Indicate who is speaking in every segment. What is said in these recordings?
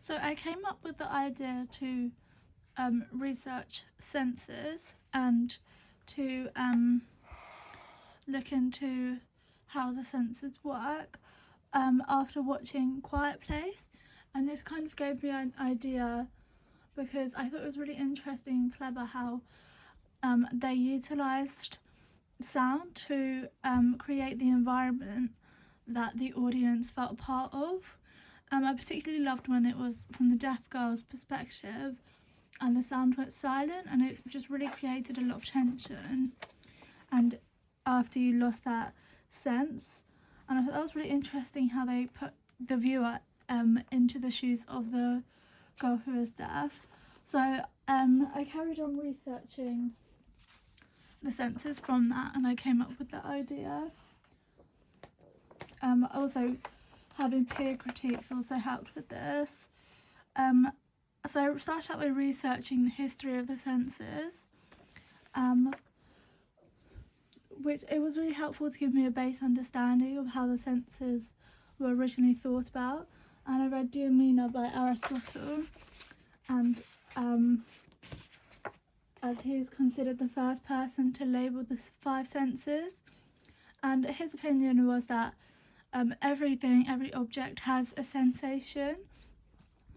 Speaker 1: So I came up with the idea to research senses and to look into how the senses work after watching Quiet Place, and this kind of gave me an idea because I thought it was really interesting and clever how they utilised sound to create the environment that the audience felt a part of. I particularly loved when it was from the deaf girl's perspective and the sound went silent, and it just really created a lot of tension, and after you lost that sense. And I thought that was really interesting how they put the viewer into the shoes of the girl who is deaf. So I carried on researching the senses from that, and I came up with the idea. Also having peer critiques also helped with this. So I started out by researching the history of the senses, which it was really helpful to give me a base understanding of how the senses were originally thought about. And I read Delaney by Aristotle, and as he is considered the first person to label the 5 senses, and his opinion was that every object has a sensation,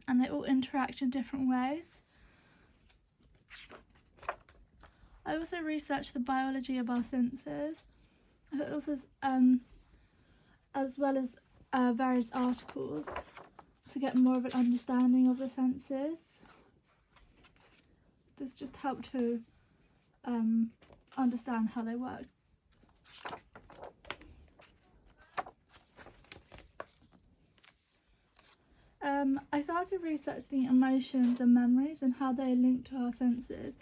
Speaker 1: and they all interact in different ways. I also researched the biology of our senses, as well as various articles to get more of an understanding of the senses. This just helped to understand how they work. I started researching emotions and memories and how they link to our senses,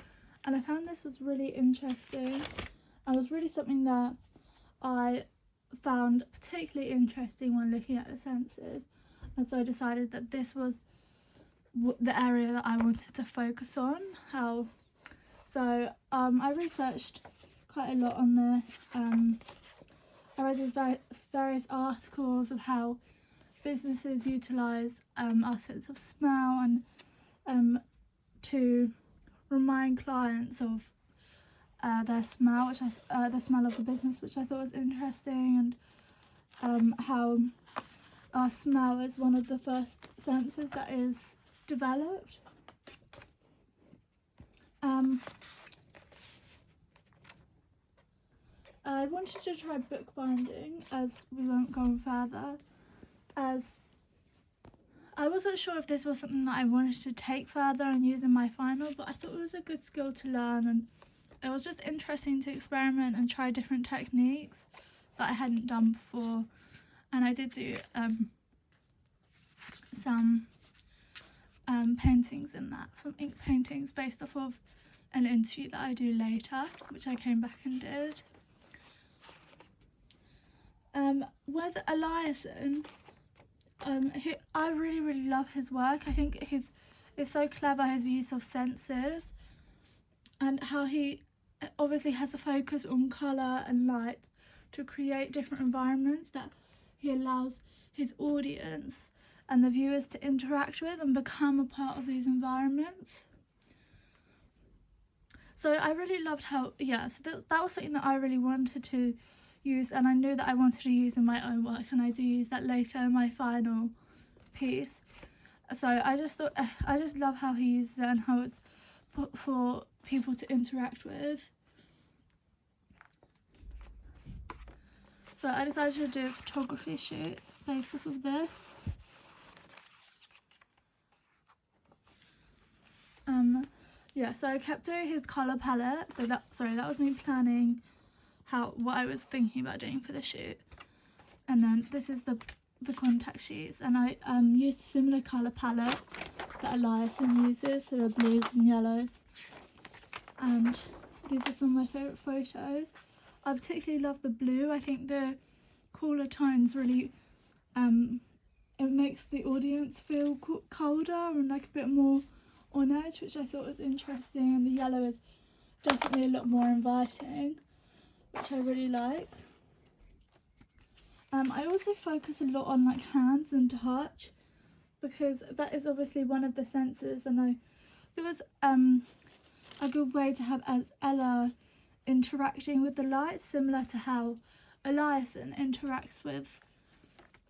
Speaker 1: and I found this was really interesting. It was really something that I found particularly interesting when looking at the senses, and so I decided that this was the area that I wanted to focus on. I researched quite a lot on this. I read these various articles of how businesses utilise our sense of smell and to remind clients of their smell, the smell of the business, which I thought was interesting, and how our smell is one of the first senses that is developed. I wanted to try bookbinding, as we won't go further, as I wasn't sure if this was something that I wanted to take further and use in my final, but I thought it was a good skill to learn, and it was just interesting to experiment and try different techniques that I hadn't done before. And I did do some paintings in that, some ink paintings based off of an interview that I do later, which I came back and did. With Eliason, I really love his work. I think it's so clever, his use of senses, and how he obviously has a focus on colour and light to create different environments that he allows his audience and the viewers to interact with and become a part of these environments. So I really loved how, that was something that I really wanted to use, and I knew that I wanted to use in my own work, and I do use that later in my final piece. So I just love how he uses it and how it's put for people to interact with. So I decided to do a photography shoot based off of this. So I kept doing his colour palette. So that was me planning what I was thinking about doing for the shoot. And then this is the contact sheets, and I used a similar colour palette that Eliason uses, so the blues and yellows. And these are some of my favourite photos. I particularly love the blue. I think the cooler tones really, it makes the audience feel colder and like a bit more on edge, which I thought was interesting, and the yellow is definitely a lot more inviting, which I really like. I also focus a lot on like hands and touch, because that is obviously one of the senses, and I there was a good way to have as Ella interacting with the light, similar to how Eliason interacts with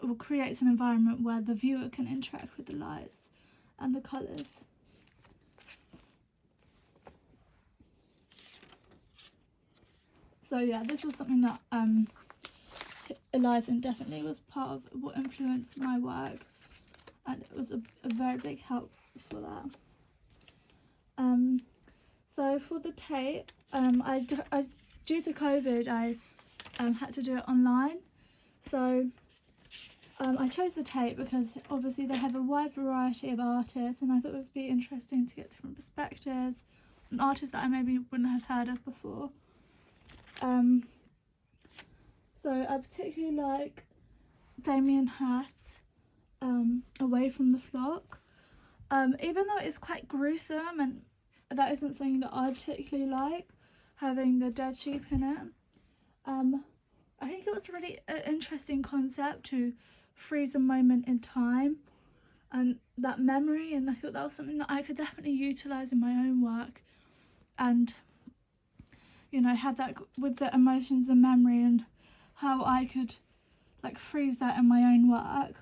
Speaker 1: or creates an environment where the viewer can interact with the lights and the colours. So yeah, this was something that Eliason definitely was part of what influenced my work, and it was a very big help for that. So for the tape, I due to COVID, I had to do it online. So I chose the tape because obviously they have a wide variety of artists, and I thought it would be interesting to get different perspectives and artists that I maybe wouldn't have heard of before. So I particularly like Damien Hirst's Away from the Flock. Even though it's quite gruesome, and that isn't something that I particularly like, having the dead sheep in it, I think it was really an interesting concept to freeze a moment in time and that memory, and I thought that was something that I could definitely utilise in my own work, and you know, have that with the emotions and memory, and how I could like freeze that in my own work.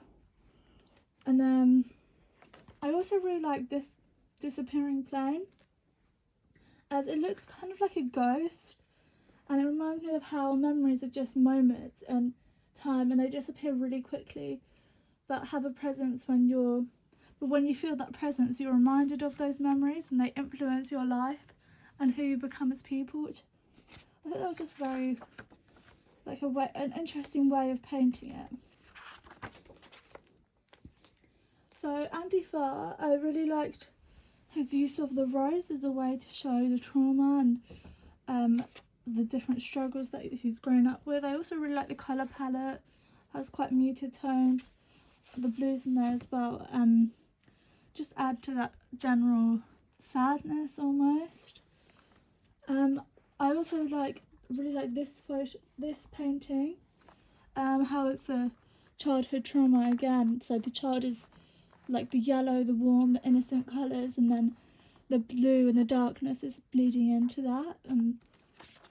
Speaker 1: And then I also really like this disappearing plane, as it looks kind of like a ghost, and it reminds me of how memories are just moments in time, and they disappear really quickly, but have a presence when you feel that presence, you're reminded of those memories, and they influence your life and who you become as people, which I thought that was just very like an interesting way of painting it. So Andy Farr, I really liked his use of the rose as a way to show the trauma and the different struggles that he's grown up with. I also really like the colour palette, has quite muted tones, the blues in there as well, just add to that general sadness almost. I also really like this painting, how it's a childhood trauma again. So the child is like the yellow, the warm, the innocent colours, and then the blue and the darkness is bleeding into that. And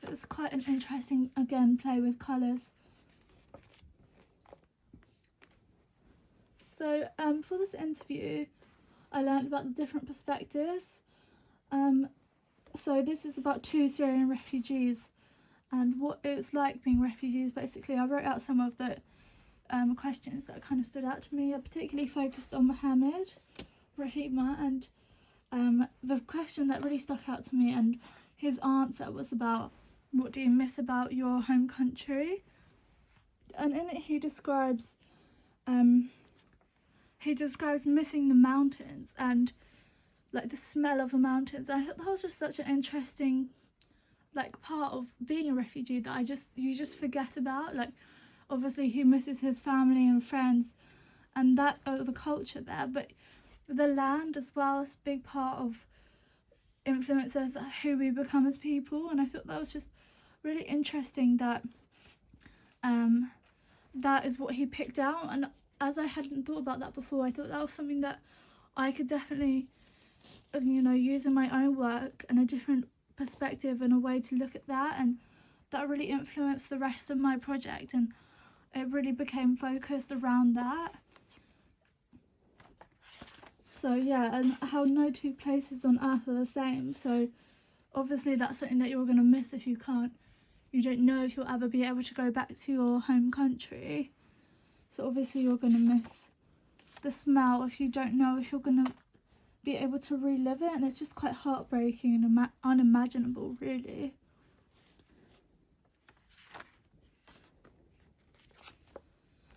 Speaker 1: it's quite an interesting, again, play with colours. So for this interview, I learned about the different perspectives. So this is about 2 Syrian refugees and what it was like being refugees. Basically, I wrote out some of the questions that kind of stood out to me. I particularly focused on Mohammed, Rahima, and the question that really stuck out to me and his answer was about what do you miss about your home country, and in it he describes missing the mountains and like the smell of the mountains. I thought that was just such an interesting like part of being a refugee that you just forget about. Like obviously he misses his family and friends and that the culture there, but the land as well is a big part of influences who we become as people. And I thought that was just really interesting that that is what he picked out, and as I hadn't thought about that before, I thought that was something that I could definitely use in my own work and a different perspective and a way to look at that, and that really influenced the rest of my project, and it really became focused around that. So yeah, and how no two places on earth are the same, so obviously that's something that you're going to miss if you don't know if you'll ever be able to go back to your home country. So obviously you're going to miss the smell if you don't know if you're going to be able to relive it, and it's just quite heartbreaking and unimaginable really.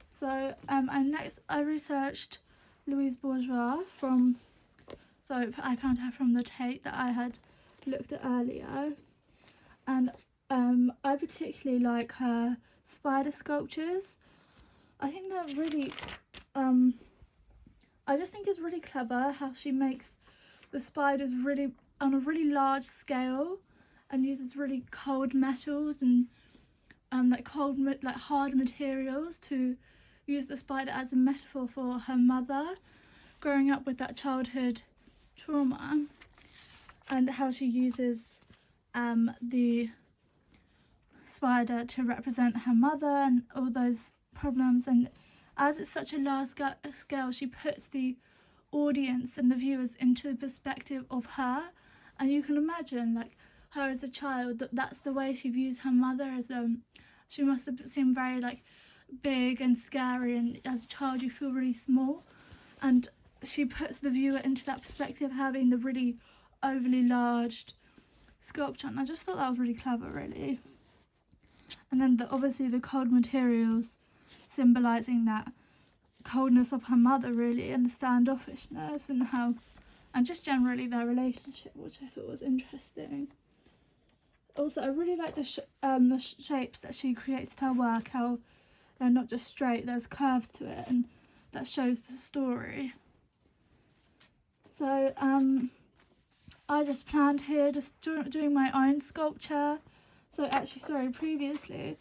Speaker 1: So I researched Louise Bourgeois I found her from the Tate that I had looked at earlier, and I particularly like her spider sculptures. I think they're really I just think it's really clever how she makes the spiders really on a really large scale and uses really cold metals and hard materials to use the spider as a metaphor for her mother, growing up with that childhood trauma, and how she uses the spider to represent her mother and all those problems. And as it's such a large scale, she puts the audience and the viewers into the perspective of her, and you can imagine like her as a child, that's the way she views her mother as she must have seemed very like big and scary, and as a child you feel really small, and she puts the viewer into that perspective, having the really overly large sculpture, and I just thought that was really clever, really. And then obviously the cold materials symbolising that coldness of her mother, really, and the standoffishness, and how, and just generally their relationship, which I thought was interesting. Also, I really like the shapes that she creates with her work, how they're not just straight, there's curves to it, and that shows the story. So I just planned here just doing my own sculpture. So actually, sorry, previously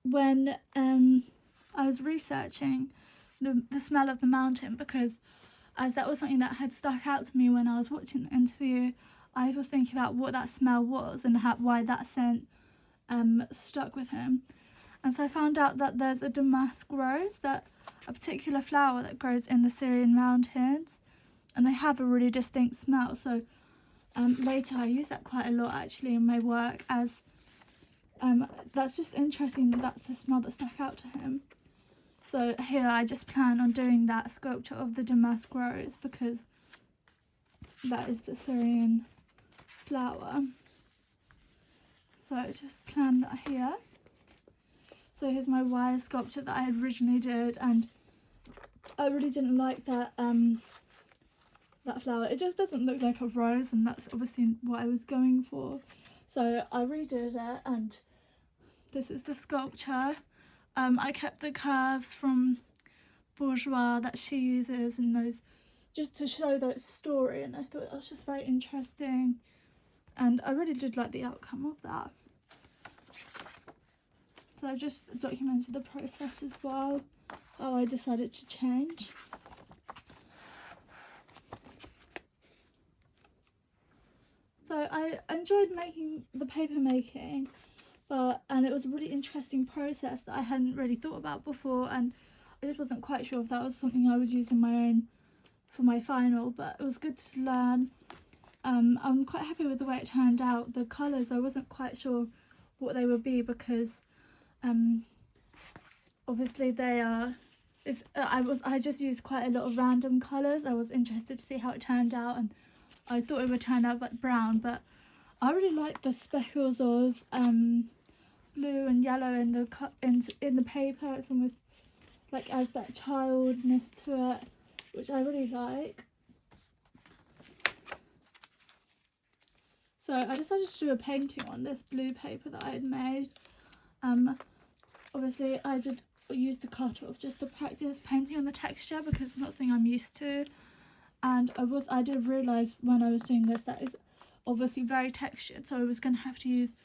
Speaker 1: when I was researching the smell of the mountain, because as that was something that had stuck out to me when I was watching the interview, I was thinking about what that smell was and why that scent stuck with him. And so I found out that there's a damask rose, a particular flower that grows in the Syrian mountains, and they have a really distinct smell. So later I use that quite a lot actually in my work, as that's just interesting that that's the smell that stuck out to him. So here I just plan on doing that sculpture of the damask rose, because that is the Syrian flower. So I just planned that here. So here's my wire sculpture that I originally did, and I really didn't like that that flower. It just doesn't look like a rose, and that's obviously what I was going for. So I redid it, and this is the sculpture. I kept the curves from Bourgeois that she uses, and those just to show that story, and I thought that was just very interesting, and I really did like the outcome of that. So I've just documented the process as well, how I decided to change. So I enjoyed making the paper making, and it was a really interesting process that I hadn't really thought about before, and I just wasn't quite sure if that was something I would use in my own for my final, but it was good to learn. I'm quite happy with the way it turned out. The colours, I wasn't quite sure what they would be, because obviously they are, I just used quite a lot of random colours. I was interested to see how it turned out, and I thought it would turn out like brown, but I really like the speckles of blue and yellow in the paper. It's almost like adds that childness to it, which I really like. So I decided to do a painting on this blue paper that I had made. Obviously I did use the cut-off just to practice painting on the texture, because it's not something I'm used to, and I did realise when I was doing this that it's obviously very textured, so I was going to have to use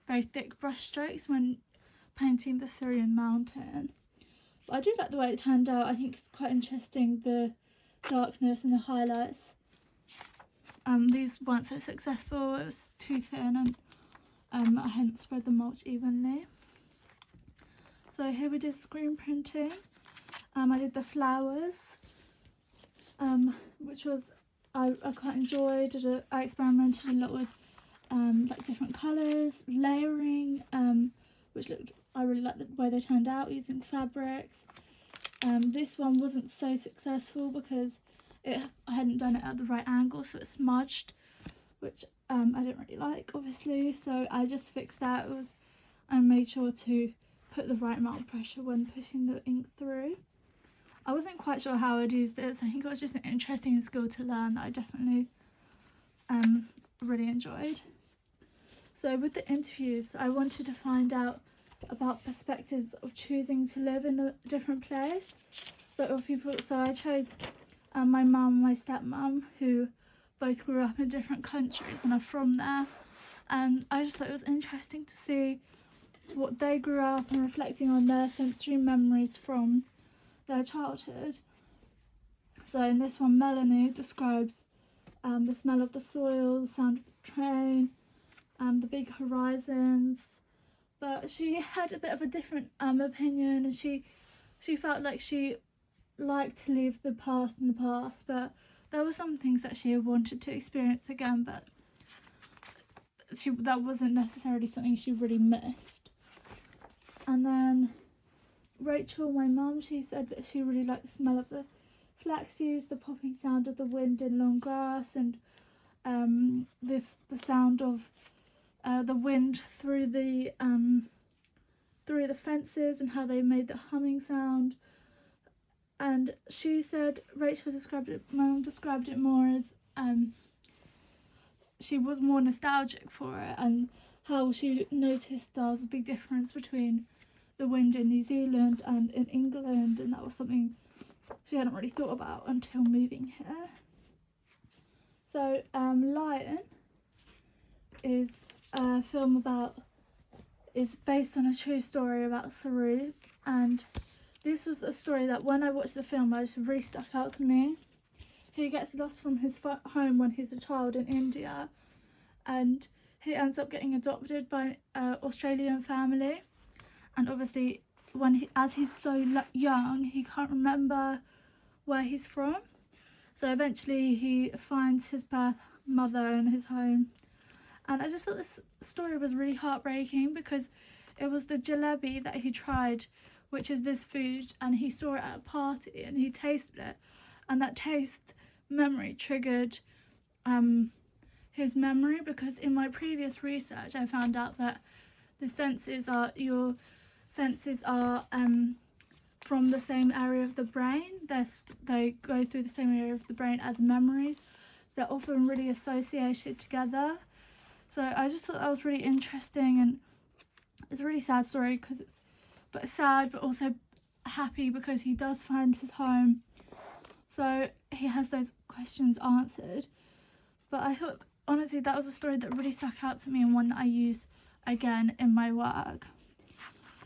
Speaker 1: very thick brush strokes when painting the Syrian mountain. But I do like the way it turned out. I think it's quite interesting, the darkness and the highlights. These weren't so successful, it was too thin, and I hadn't spread the mulch evenly. So here we did screen printing. I did the flowers, which was I quite enjoyed. I experimented a lot with like different colours, layering, which I really like the way they turned out, using fabrics. This one wasn't so successful because I hadn't done it at the right angle, so it smudged, which I didn't really like, obviously. So I just fixed that. And made sure to put the right amount of pressure when pushing the ink through. I wasn't quite sure how I'd use this. I think it was just an interesting skill to learn that I definitely really enjoyed. So with the interviews, I wanted to find out about perspectives of choosing to live in a different place. So I chose my mum and my stepmom, who both grew up in different countries and are from there, and I just thought it was interesting to see what they grew up and reflecting on their sensory memories from their childhood. So in this one, Melanie describes the smell of the soil, the sound of the train, the big horizons. But she had a bit of a different opinion, and she felt like she liked to leave the past in the past, but there were some things that she wanted to experience again, but that wasn't necessarily something she really missed. And then Rachel, my mum, she said that she really liked the smell of the flaxseeds, the popping sound of the wind in long grass, and the sound of the wind through the fences and how they made the humming sound. And she said, Rachel described it, my mum described it more as she was more nostalgic for it, and how she noticed there was a big difference between the wind in New Zealand and in England, and that was something she hadn't really thought about until moving here. So Lion is a film is based on a true story about Saru, and this was a story that when I watched the film, it just really stuck out to me. He gets lost from his home when he's a child in India, and he ends up getting adopted by an Australian family. And obviously, as he's so young, he can't remember where he's from. So eventually, he finds his birth mother and his home. And I just thought this story was really heartbreaking, because it was the jalebi that he tried, which is this food, and he saw it at a party and he tasted it, and that taste memory triggered his memory, because in my previous research I found out that your senses are from the same area of the brain. They go through the same area of the brain as memories, so they're often really associated together. So I just thought that was really interesting, and it's a really sad story, because it's sad but also happy, because he does find his home, so he has those questions answered. But I thought, honestly, that was a story that really stuck out to me, and one that I use again in my work.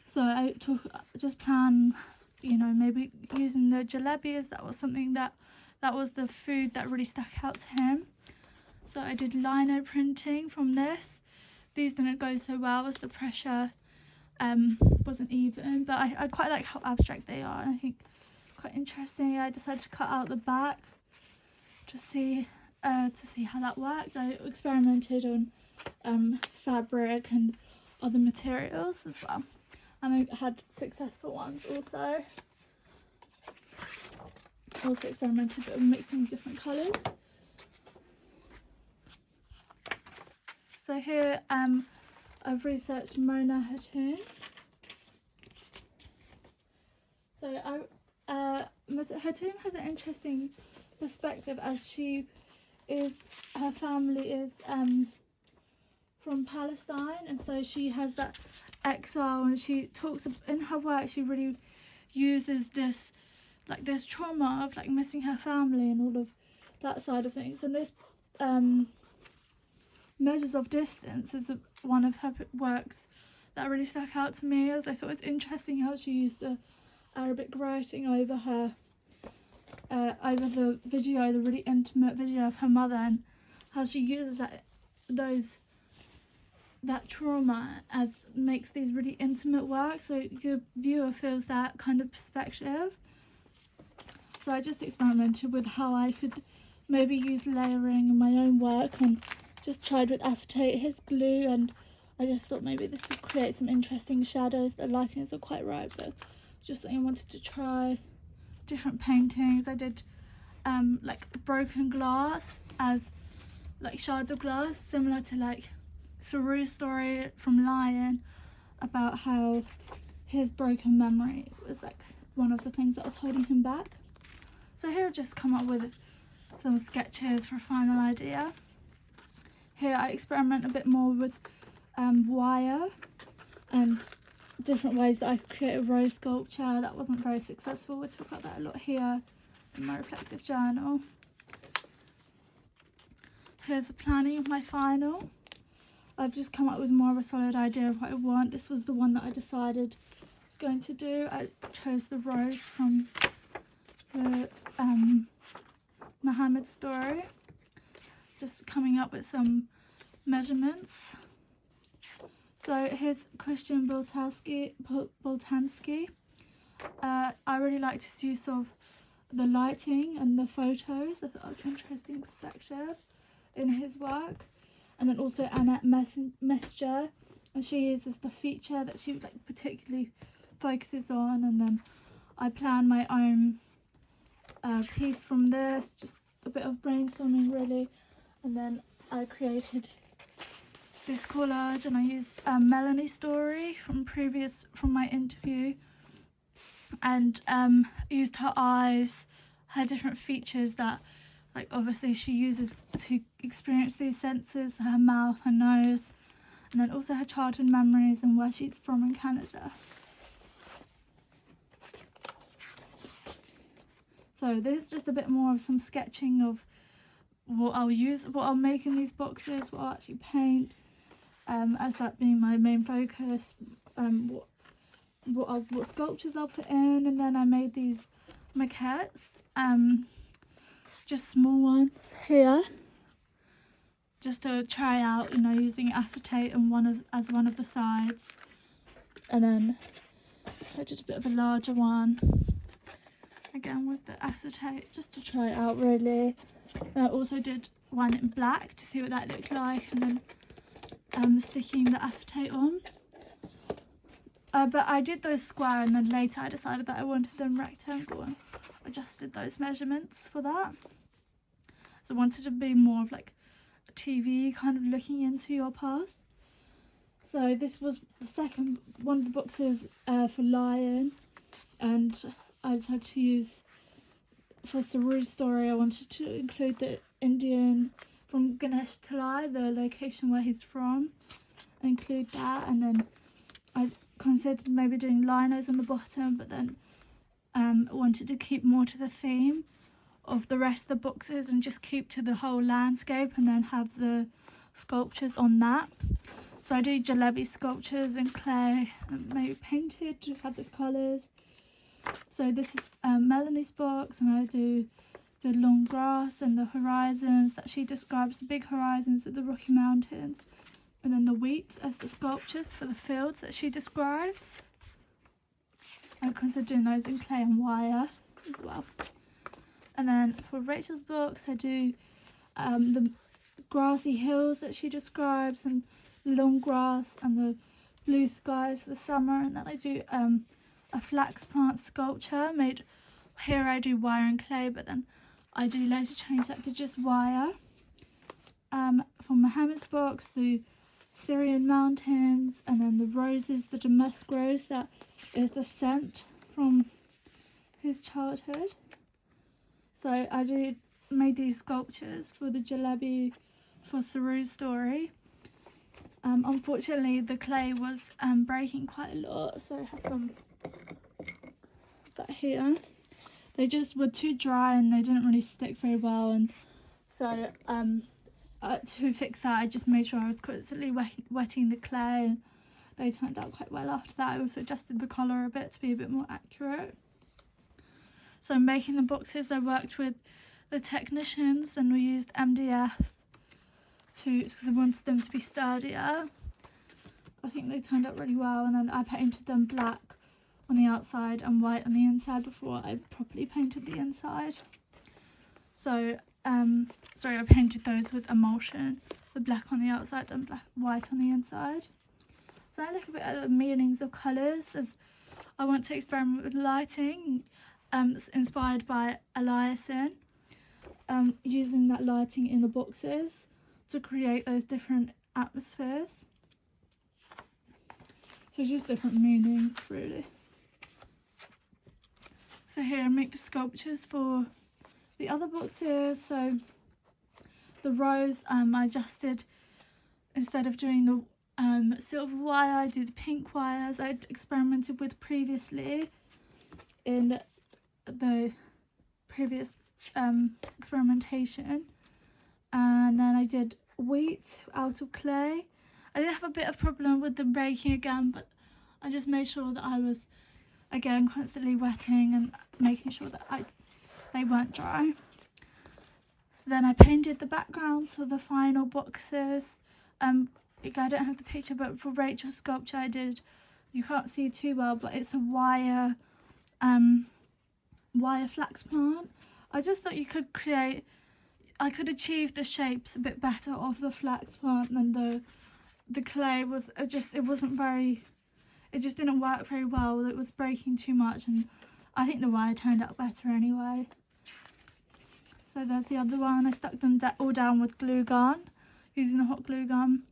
Speaker 1: So I just plan, maybe using the jalebis. That was something that was the food that really stuck out to him. So I did lino printing from this. These didn't go so well as the pressure wasn't even, but I quite like how abstract they are, and I think quite interesting. I decided to cut out the back to see how that worked. I experimented on fabric and other materials as well, and I had successful ones also. Also experimented with mixing different colours. So here I've researched Mona Hatoum. So Hatoum has an interesting perspective, as her family is from Palestine, and so she has that exile, and she talks in her work, she really uses this trauma of missing her family and all of that side of things. And this Measures of Distance is one of her works that really stuck out to me, as I thought it's interesting how she used the Arabic writing over the video, the really intimate video of her mother, and how she uses that trauma as makes these really intimate works, so the viewer feels that kind of perspective. So I just experimented with how I could maybe use layering in my own work, and just tried with acetate, his glue, and I just thought maybe this would create some interesting shadows. The lighting isn't quite right, but just something I wanted to try. Different paintings. I did broken glass as shards of glass, similar to Saru's story from Lion, about how his broken memory was one of the things that was holding him back. So here I've just come up with some sketches for a final idea. Here I experiment a bit more with wire and different ways that I could create a rose sculpture. That wasn't very successful. We'll talk about that a lot here in my reflective journal. Here's the planning of my final. I've just come up with more of a solid idea of what I want. This was the one that I decided I was going to do. I chose the rose from the Muhammad story. Just coming up with some measurements. So here's Christian Boltanski. I really like to do sort of the lighting and the photos. I thought it was an interesting perspective in his work. And then also Annette Messenger, and she uses the feature that she like particularly focuses on. And then I plan my own piece from this, just a bit of brainstorming really. And then I created this collage, and I used Melanie's story from my interview, and used her eyes, her different features that like obviously she uses to experience these senses, her mouth, her nose, and then also her childhood memories and where she's from in Canada. So this is just a bit more of some sketching of what I'll make in these boxes, what I'll actually paint, as that being my main focus, what sculptures I'll put in. And then I made these maquettes, just small ones here, just to try out, using acetate and as one of the sides. And then I did a bit of a larger one, again with the acetate, just to try it out really. And I also did one in black to see what that looked like, and then sticking the acetate on. But I did those square, and then later I decided that I wanted them rectangle and adjusted those measurements for that. So I wanted to be more of like a TV, kind of looking into your past. So this was the second one of the boxes for Lion, and I decided to use, for Saru's story, I wanted to include the Indian from Ganesh Talai, the location where he's from, include that. And then I considered maybe doing linos on the bottom, but then wanted to keep more to the theme of the rest of the boxes and just keep to the whole landscape, and then have the sculptures on that. So I do jalebi sculptures in clay, and maybe painted to have the colours. So this is Melanie's box, and I do the long grass and the horizons that she describes, the big horizons of the Rocky Mountains, and then the wheat as the sculptures for the fields that she describes. I consider doing those in clay and wire as well. And then for Rachel's box, I do the grassy hills that she describes, and long grass and the blue skies for the summer. And then I do a flax plant sculpture made. Here I do wire and clay, but then I do later change that to just wire. For Mohammed's box, the Syrian mountains, and then the roses, the damask rose that is the scent from his childhood. So I made these sculptures for the jalebi for Saru's story. Unfortunately the clay was breaking quite a lot, so I have some that here. They just were too dry and they didn't really stick very well, and so to fix that I just made sure I was constantly wetting the clay, and they turned out quite well after that. I also adjusted the colour a bit to be a bit more accurate. So making the boxes, I worked with the technicians, and we used MDF because I wanted them to be sturdier. I think they turned out really well, and then I painted them black on the outside and white on the inside before I properly painted the inside. So I painted those with emulsion, the black on the outside and white on the inside. So I look a bit at the meanings of colours, as I want to experiment with lighting, inspired by Eliason, using that lighting in the boxes to create those different atmospheres. So just different meanings really. So here I make the sculptures for the other boxes. So the rose, I adjusted, instead of doing the silver wire, I do the pink wires I'd experimented with previously in the previous experimentation. And then I did wheat out of clay. I did have a bit of problem with them breaking again, but I just made sure that I was again constantly wetting and making sure that they weren't dry. then I painted the backgrounds for the final boxes. I don't have the picture, but for Rachel's sculpture I did, you can't see too well, but it's a wire flax plant. I just thought I could achieve the shapes a bit better of the flax plant than the clay was. It just didn't work very well. It was breaking too much, and I think the wire turned out better anyway. So there's the other one. I stuck them all down with glue gun, using the hot glue gun,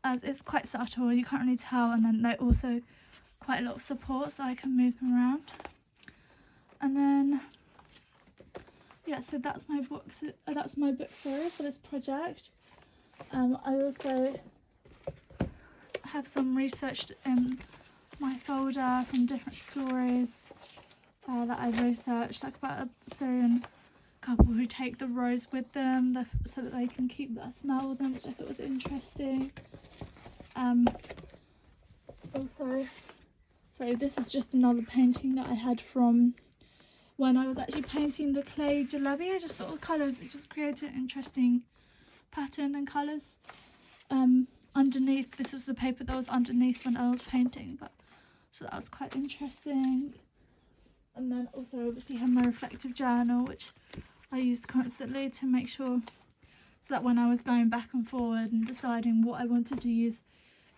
Speaker 1: as it's quite subtle, you can't really tell, and then they're also quite a lot of support so I can move them around. And then yeah, so that's my book for this project. I also have some researched in my folder from different stories that I've researched, like about a Syrian couple who take the rose with them so that they can keep that smell with them, which I thought was interesting. Also, sorry, this is just another painting that I had from when I was actually painting the clay jalebi. I just thought the colours, it just created an interesting pattern and colours. Underneath, this was the paper that was underneath when I was painting, so that was quite interesting. And then also obviously have my reflective journal, which I used constantly to make sure, so that when I was going back and forward and deciding what I wanted to use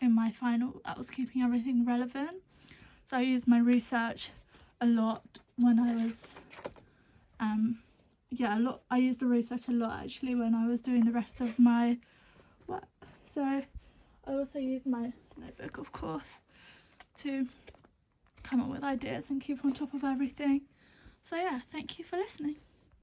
Speaker 1: in my final, that was keeping everything relevant. So I used my research a lot when I was I used the research a lot actually when I was doing the rest of my work. So I also used my notebook, of course, to come up with ideas and keep on top of everything. So yeah, thank you for listening.